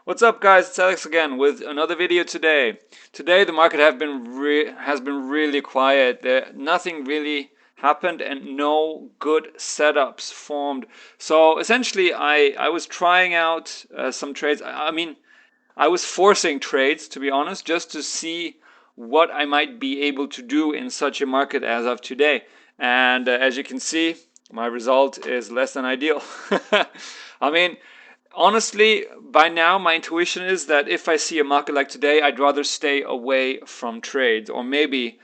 What's up, guys? It's Alex again with another video today. Today the market has been really quiet. Nothing really happened and no good setups formed. So essentially, I was trying out some trades. I mean, I was forcing trades, to be honest, just to see what I might be able to do in such a market as of today. And as you can see, my result is less than ideal. I mean, honestly, by now my intuition is that if I see a market like today, I'd rather stay away from trades, or maybe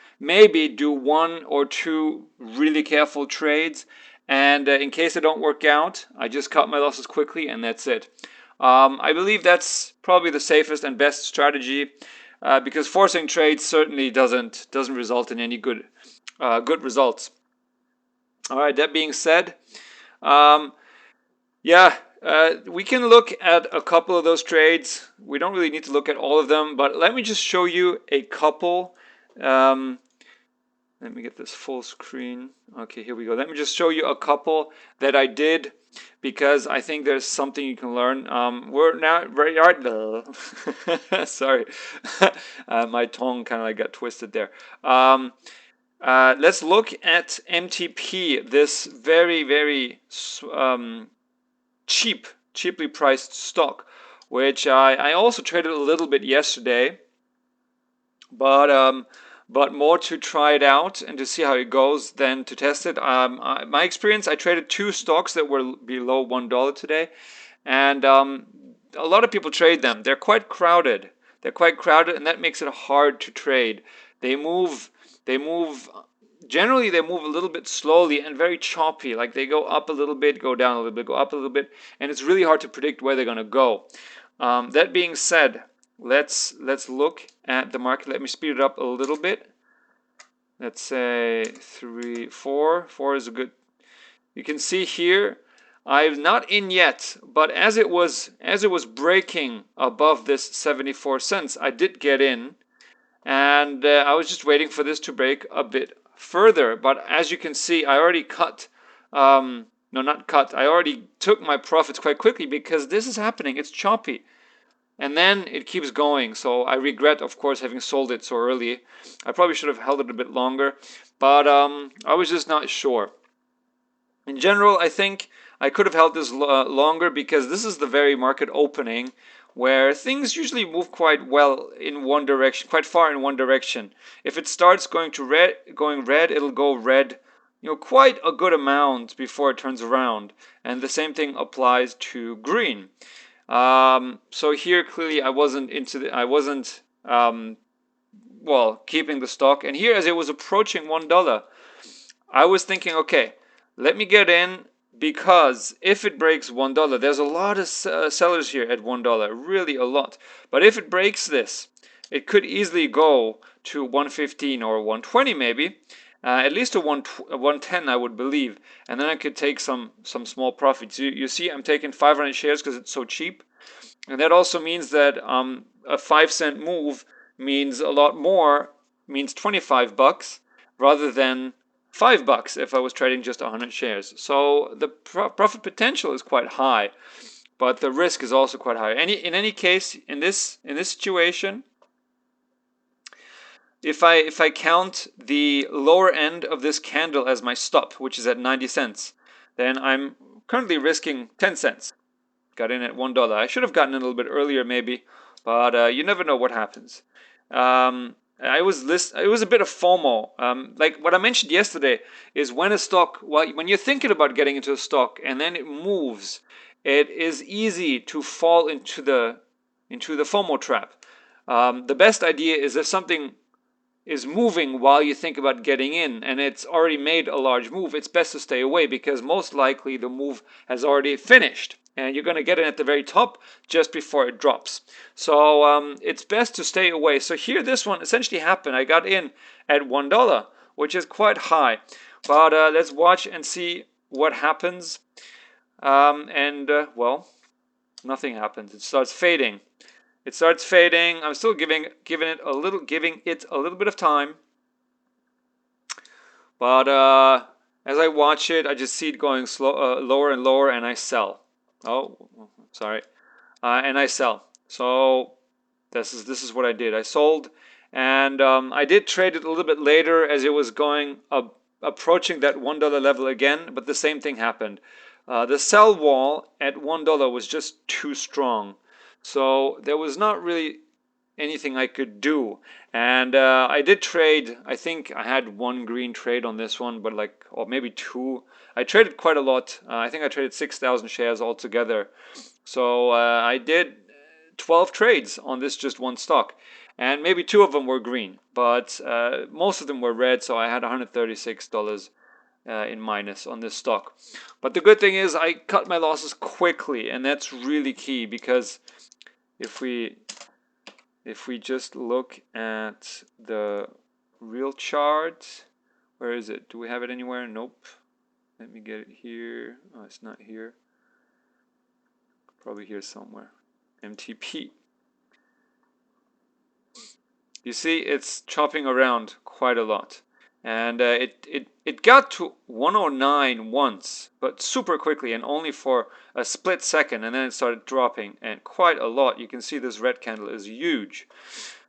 do one or two really careful trades, and in case they don't work out, I just cut my losses quickly and that's it. I believe that's probably the safest and best strategy, because forcing trades certainly doesn't result in any good results. All right. That being said, um, yeah, we can look at a couple of those trades. We don't really need to look at all of them, but let me just show you a couple. Um, Let me get this full screen. Okay, here we go. Let me just show you a couple that I did because I think there's something you can learn. We're now very hard. Sorry, my tongue kind of like got twisted there. Let's look at MTP, this very cheaply priced stock, which I also traded a little bit yesterday, but more to try it out and to see how it goes than to test it. My experience, I traded two stocks that were below $1 today, and a lot of people trade them. They're quite crowded. And that makes it hard to trade. They move. They move. Generally, they move a little bit slowly and very choppy. Like they go up a little bit, go down a little bit, go up a little bit, and it's really hard to predict where they're going to go. That being said, let's look at the market. Let me speed it up a little bit. Let's say 3, 4. 4 is a good. You can see here, I'm not in yet, but as it was breaking above this 74 cents, I did get in, and I was just waiting for this to break a bit further. But as you can see, I already cut. No, not cut. I already took my profits quite quickly because this is happening. It's choppy. And then it keeps going. So I regret, of course, having sold it so early. I probably should have held it a bit longer, but I was just not sure. In general, I think I could have held this longer because this is the very market opening where things usually move quite well in one direction, quite far in one direction. If it starts going red, it'll go red, quite a good amount before it turns around. And the same thing applies to green. So here clearly I wasn't keeping the stock. And here as it was approaching $1, I was thinking, okay, let me get in because if it breaks $1, there's a lot of sellers here at $1, really a lot. But if it breaks this, it could easily go to 115 or 120 maybe. At least to 110, I would believe, and then I could take some small profits. You see, I'm taking 500 shares because it's so cheap, and that also means that a 5-cent move means a lot more, means 25 bucks rather than $5 if I was trading just 100 shares. So the profit potential is quite high, but the risk is also quite high. In any case, in this situation, if I count the lower end of this candle as my stop, which is at 90 cents, then I'm currently risking 10 cents. Got in at $1. I should have gotten in a little bit earlier maybe, but you never know what happens. It was a bit of FOMO. Like what I mentioned yesterday is when when you're thinking about getting into a stock and then it moves, it is easy to fall into the FOMO trap. The best idea is if something is moving while you think about getting in and it's already made a large move, it's best to stay away because most likely the move has already finished and you're going to get in at the very top just before it drops. So it's best to stay away. So here this one essentially happened. I got in at $1, which is quite high. But let's watch and see what happens. Well, nothing happens. It starts fading. I'm still giving it a little bit of time. But as I watch it, I just see it going lower and lower, and I sell. Oh, sorry. And I sell. So this is what I did. I sold, and I did trade it a little bit later as it was going approaching that $1 level again, but the same thing happened. The sell wall at $1 was just too strong, so there was not really anything I could do. And I did trade. I think I had one green trade on this one, but like, or maybe two. I traded quite a lot. I think I traded 6,000 shares altogether. So I did 12 trades on this just one stock, and maybe two of them were green, but most of them were red. So I had $136 in minus on this stock. But the good thing is I cut my losses quickly, and that's really key, because if we just look at the real chart, where is it? Do we have it anywhere? Nope. Let me get it here. Oh, it's not here. Probably here somewhere. MTP. You see, it's chopping around quite a lot. And it got to 109 once, but super quickly, and only for a split second, and then it started dropping, and quite a lot. You can see this red candle is huge.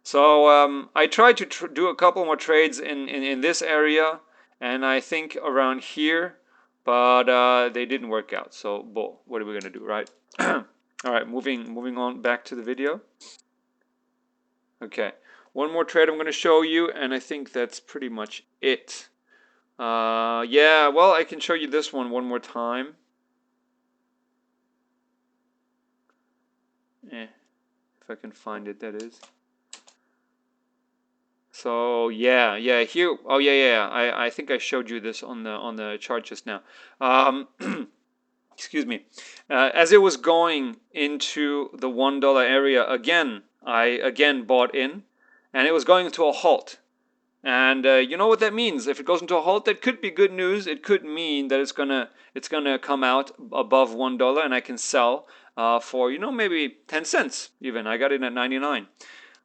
So I tried to do a couple more trades in this area, and I think around here, but they didn't work out. So, what are we gonna do, right? All right, moving on back to the video. Okay, one more trade I'm going to show you, and I think that's pretty much it. Yeah, well, I can show you this one more time. If I can find it, that is. So yeah, here. Oh yeah. I think I showed you this on the chart just now. Excuse me. As it was going into the $1 area again, I again bought in, and it was going into a halt. And you know what that means? If it goes into a halt, that could be good news. It could mean that it's gonna come out above $1, and I can sell for maybe 10 cents even. I got in at 99.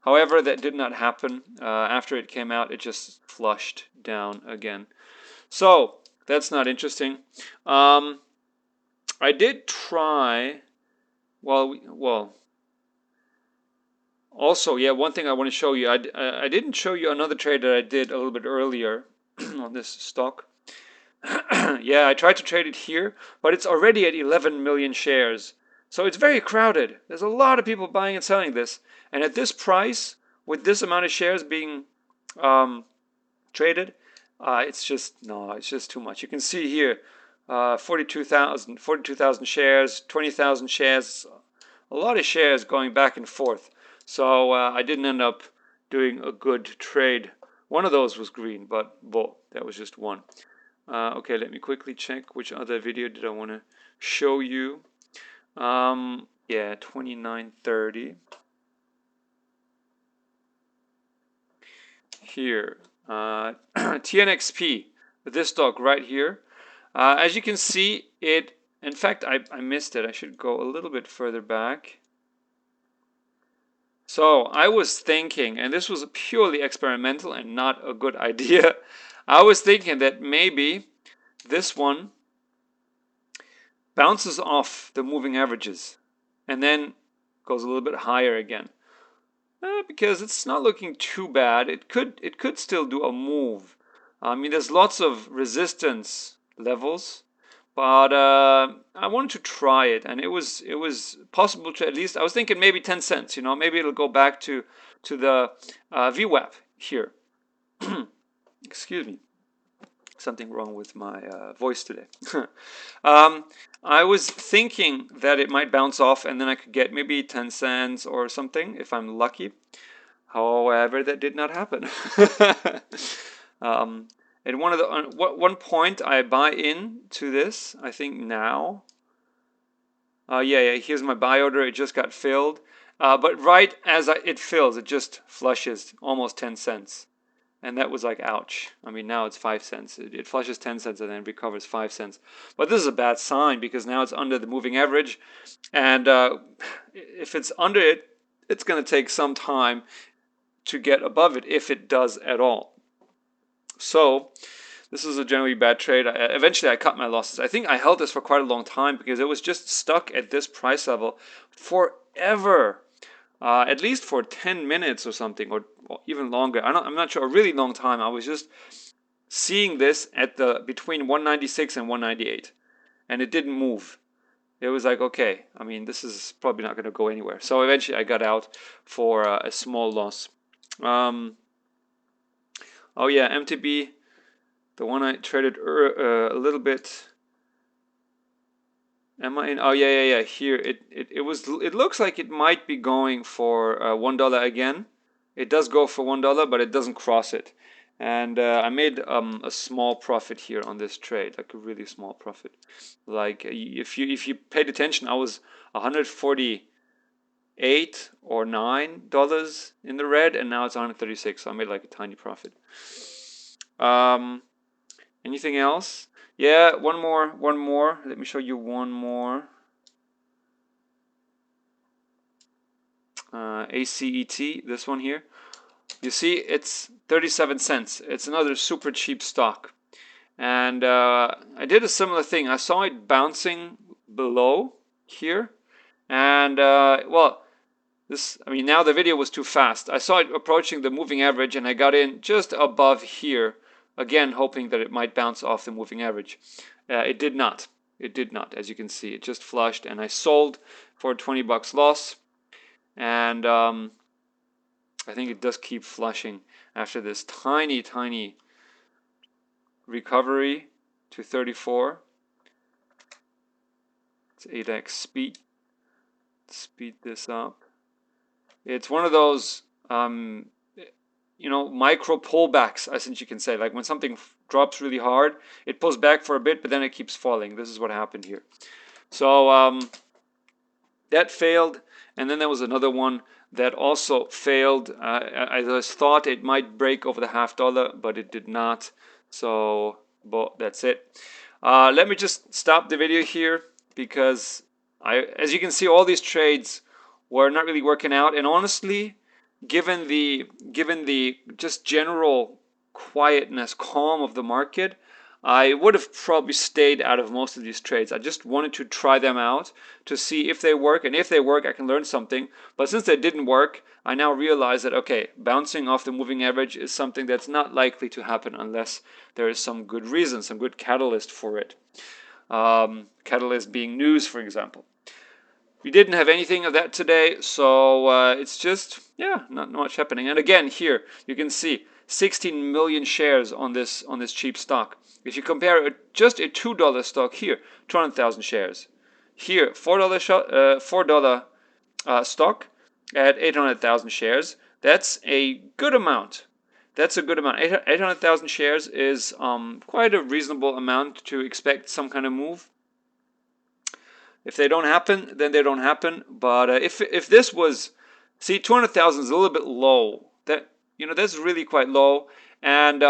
However, that did not happen. After it came out, it just flushed down again. So that's not interesting. I did try. Well. Also, yeah, one thing I want to show you. I didn't show you another trade that I did a little bit earlier on this stock. Yeah, I tried to trade it here, but it's already at 11 million shares. So it's very crowded. There's a lot of people buying and selling this. And at this price, with this amount of shares being traded, it's just too much. You can see here, 42,000 shares, 20,000 shares, a lot of shares going back and forth. So I didn't end up doing a good trade. One of those was green, but that was just one. Okay, let me quickly check which other video did I want to show you. Yeah, 2930. Here, TNXP, this stock right here. As you can see, in fact, I missed it. I should go a little bit further back. So I was thinking, and this was purely experimental and not a good idea. I was thinking that maybe this one bounces off the moving averages and then goes a little bit higher again. Because it's not looking too bad. It could still do a move. I mean, there's lots of resistance levels, but I wanted to try it, and it was possible to, at least I was thinking maybe 10 cents. Maybe it'll go back to the VWAP here. Excuse me. Something wrong with my voice today. I was thinking that it might bounce off, and then I could get maybe 10 cents or something if I'm lucky. However, that did not happen. At one point, I buy in to this. I think now. Yeah. Here's my buy order. It just got filled, but right as it fills, it just flushes almost 10 cents. And that was like, ouch. I mean, now it's 5 cents. It flushes 10 cents and then recovers 5 cents. But this is a bad sign, because now it's under the moving average. And if it's under it, it's going to take some time to get above it, if it does at all. So this is a generally bad trade. Eventually, I cut my losses. I think I held this for quite a long time, because it was just stuck at this price level forever. at least for 10 minutes or something, or even longer. I'm not sure, a really long time. I was just seeing this at the between 196 and 198, and it didn't move. It was like, okay, I mean, this is probably not going to go anywhere. So eventually I got out for a small loss. Oh yeah, MTB, the one I traded a little bit. Am I in? Oh yeah. Here it looks like it might be going for $1 again. It does go for $1, but it doesn't cross it. And I made a small profit here on this trade, like a really small profit. Like if you paid attention, I was 148 or $9 in the red, and now it's 136. So I made like a tiny profit. Anything else? Yeah, one more. Let me show you one more. ACET, this one here. You see, it's 37 cents. It's another super cheap stock. And I did a similar thing. I saw it bouncing below here. And, well, I mean, now the video was too fast. I saw it approaching the moving average, and I got in just above here, again, hoping that it might bounce off the moving average. It did not. It did not, as you can see. It just flushed, and I sold for a 20 bucks loss. And I think it does keep flushing after this tiny recovery to 34. It's 8x speed. Speed this up. It's one of those, you know, micro pullbacks, I think you can say. Like when something drops really hard, it pulls back for a bit, but then it keeps falling. This is what happened here. So that failed, and then there was another one that also failed. I just thought it might break over the $0.50, but it did not. So, but that's it. Let me just stop the video here because as you can see, all these trades were not really working out. And honestly, given the just general quietness, calm of the market, I would have probably stayed out of most of these trades. I just wanted to try them out to see if they work, and if they work, I can learn something. But since they didn't work, I now realize that, okay, bouncing off the moving average is something that's not likely to happen unless there is some good reason, some good catalyst for it. Catalyst being news, for example. We didn't have anything of that today, so it's just, yeah, not much happening. And again, here you can see 16 million shares on this cheap stock. If you compare just a $2 stock here, 200,000 shares. Here, $4 stock at 800,000 shares. That's a good amount. That's a good amount. 800,000 shares is quite a reasonable amount to expect some kind of move. If they don't happen, then they don't happen. But if this was, see, 200,000 is a little bit low. That, you know, that's really quite low, and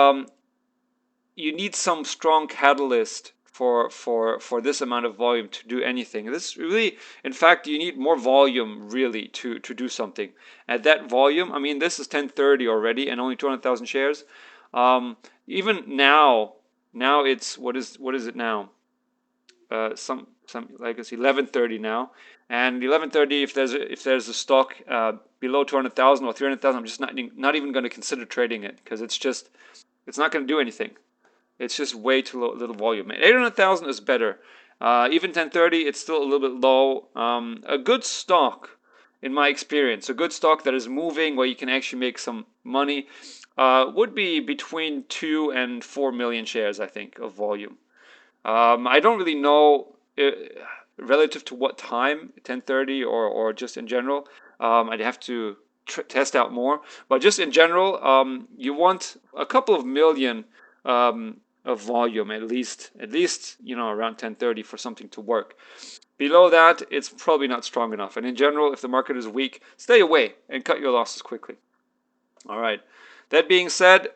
you need some strong catalyst for this amount of volume to do anything. This really, in fact, you need more volume really to do something. At that volume, I mean, this is 1030 already, and only 200,000 shares. Even now it's what is it now? Some like I see 1130 now, and 1130. If there's a stock below 200,000 or 300,000, I'm just not even going to consider trading it because it's not going to do anything. It's just way too little volume. 800,000 is better. Even 1030, it's still a little bit low. A good stock, in my experience, a good stock that is moving where you can actually make some money would be between 2 and 4 million shares, I think, of volume. I don't really know relative to what time, 1030 or just in general. I'd have to test out more. But just in general, you want a couple of million of volume at least, you know, around 1030 for something to work. Below that, it's probably not strong enough. And in general, if the market is weak, stay away and cut your losses quickly. All right. That being said,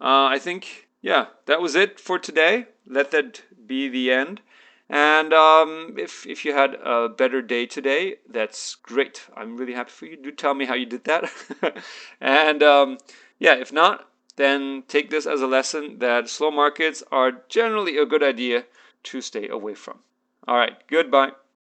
I think, yeah, that was it for today. Let that be the end. And if you had a better day today, that's great. I'm really happy for you. Do tell me how you did that. And yeah, if not, then take this as a lesson that slow markets are generally a good idea to stay away from. All right, goodbye.